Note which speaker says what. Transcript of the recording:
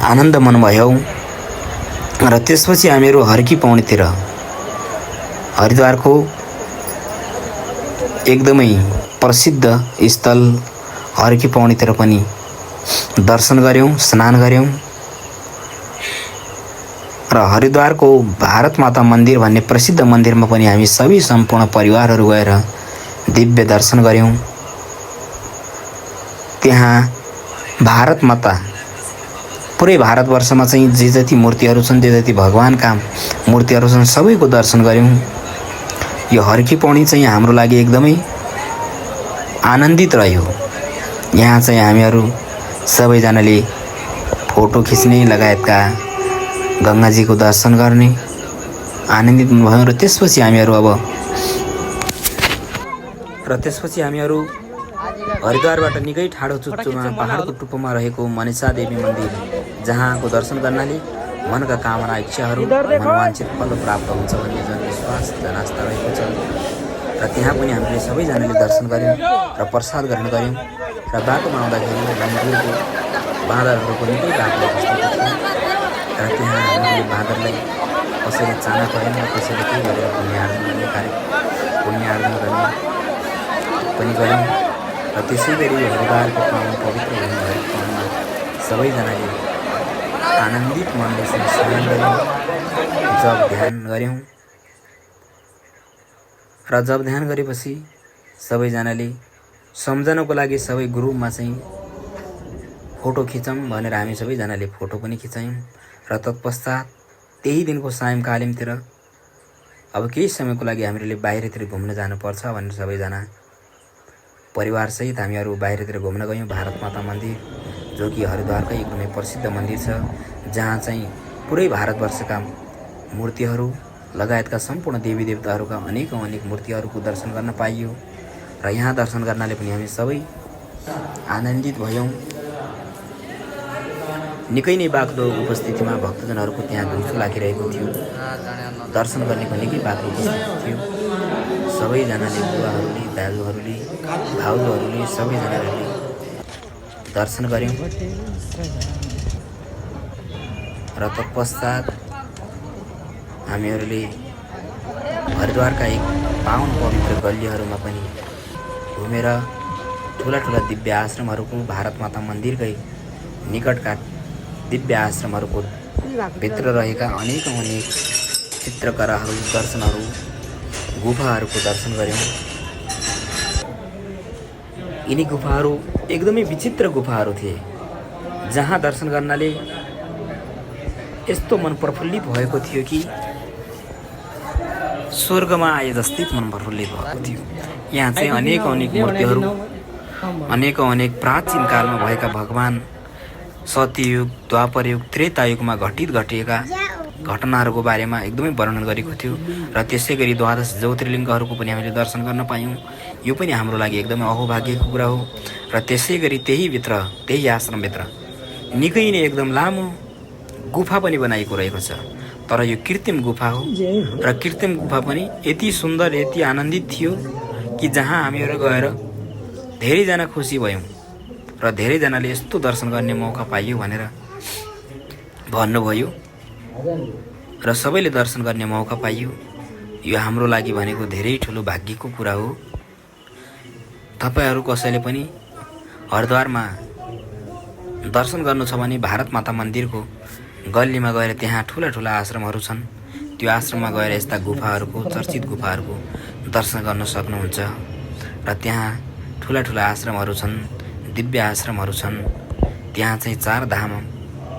Speaker 1: आनन्द मान्नुभयो। र त्यसपछि हामीहरू हर्की पौडीतिर हरिद्वारको एकदमै प्रसिद्ध स्थल हर्की पौडीतिर पनि दर्शन गऱ्यौँ, स्नान गऱ्यौँ। र हरिद्वारको भारत माता मन्दिर भन्ने प्रसिद्ध मन्दिरमा पनि हामी सबै सम्पूर्ण परिवारहरू गएर दिव्य दर्शन गऱ्यौँ। त्यहाँ भारत माता पुरै भारतवर्षमा चाहिँ जे जति मूर्तिहरू छन्, जे जति भगवानका मूर्तिहरू छन्, सबैको दर्शन गऱ्यौँ। यो हर्की पौडी चाहिँ हाम्रो लागि एकदमै आनन्दित रह्यो। यहाँ चाहिँ हामीहरू सबैजनाले फोटो खिच्ने लगायतका गङ्गाजीको दर्शन गर्ने आनन्दित भयौँ। र त्यसपछि हामीहरू हरिद्वारबाट निकै ठाडो चुच्चोमा पहाडको टुप्पोमा रहेको मनिषा देवी मन्दिर, जहाँको दर्शन गर्नाले मनका कामना इच्छाहरू मनोवाञ्छित फल प्राप्त हुन्छ भन्ने जनविश्वास जनास्था रहेको छ। र त्यहाँ पनि हामीले सबैजनाले दर्शन गऱ्यौँ र प्रसाद ग्रहण गऱ्यौँ। र बाटोमा आउँदाखेरि लम्बुको बाँदरहरूको निकै बाटो बस्तीको थियो। र त्यहाँ हामीले बाँदरलाई कसैले चाना परेन, कसैले के गरेर पुण्यार्जन गर्ने पनि गऱ्यौँ। र त्यसै गरी हरिद्वारको पावन पवित्र भूमि भएको ठाउँमा सबैजनाले आनन्दित मनले स्नान गऱ्यौँ, जप ध्यान गऱ्यौँ। र जप ध्यान गरेपछि सबैजनाले सम्झनको लागि सबै ग्रुपमा चाहिँ फोटो खिचौँ भनेर हामी सबैजनाले फोटो पनि खिचायौँ। र तत्पश्चात त्यही दिनको सायङ्कालीनतिर अब केही समयको लागि हामीले बाहिरतिर घुम्न जानुपर्छ भनेर सबैजना परिवारसहित हामीहरू बाहिरतिर घुम्न गयौँ। भारत माता मन्दिर, जो कि हरिद्वारकै एकदमै प्रसिद्ध मन्दिर छ, जहाँ चाहिँ पुरै भारतवर्षका मूर्तिहरू लगायतका सम्पूर्ण देवी देवताहरूका अनेक मूर्तिहरूको दर्शन गर्न पाइयो। र यहाँ दर्शन गर्नाले पनि हामी सबै आनन्दित भयौँ। निकै नै बाक्लो उपस्थितिमा भक्तजनहरूको त्यहाँ घुइँचो लागिरहेको थियो। दर्शन गर्नेको निकै बाक्लो उपस्थिति थियो। सबैजनाले, बुवाहरूले, दाजुहरूले, भाउजूहरूले सबैजनाले दर्शन गऱ्यौँ। र तत्पश्चात हामीहरूले हरिद्वारका एक पावन पवित्र गल्लीहरूमा पनि घुमेर ठुला दिव्य आश्रमहरूको, भारत माता मन्दिरकै निकटका दिव्य आश्रमहरूको भित्र रहेका अनेक चित्रकलाहरू, दर्शनहरू, गुफाहरूको दर्शन गऱ्यौँ। यिनी गुफाहरू एकदमै विचित्र गुफाहरू थिए, जहाँ दर्शन गर्नाले यस्तो मन प्रफुल्लित भएको थियो कि स्वर्गमा आए जस्तै मन प्रफुल्लित भएको थियो। यहाँ चाहिँ अनेक मूर्तिहरू, अनेक प्राचीन कालमा भएका भगवान सत्ययुग, द्वापरयुग, त्रेतायुगमा घटिएका घटनाहरूको बारेमा एकदमै वर्णन गरेको थियो। र त्यसै गरी 12 ज्योतिर्लिङ्गहरूको पनि हामीले दर्शन गर्न पायौँ। यो पनि हाम्रो लागि एकदमै अहोभाग्यको कुरा हो। र त्यसै गरी त्यही आश्रमभित्र निकै नै एकदम लामो गुफा पनि बनाइएको रहेको छ। तर यो कृत्रिम गुफा हो। र कृत्रिम गुफा पनि यति सुन्दर, यति आनन्दित थियो कि जहाँ हामीहरू गएर धेरैजना खुसी भयौँ। र धेरैजनाले यस्तो दर्शन गर्ने मौका पाइयो भनेर भन्नुभयो। र सबैले दर्शन गर्ने मौका पाइयो। यो हाम्रो लागि भनेको धेरै ठुलो भाग्यको कुरा हो। तपाईहरू कसैले पनि हरिद्वारमा दर्शन गर्नु छ भने भारत माता मन्दिरको गल्लीमा गएर त्यहाँ ठुला आश्रमहरू छन्। त्यो आश्रममा गएर यस्ता गुफाहरूको, चर्चित गुफाहरूको दर्शन गर्न सक्नुहुन्छ। र त्यहाँ ठुला आश्रमहरू छन्, दिव्य आश्रमहरू छन्। त्यहाँ चाहिँ 4 धाम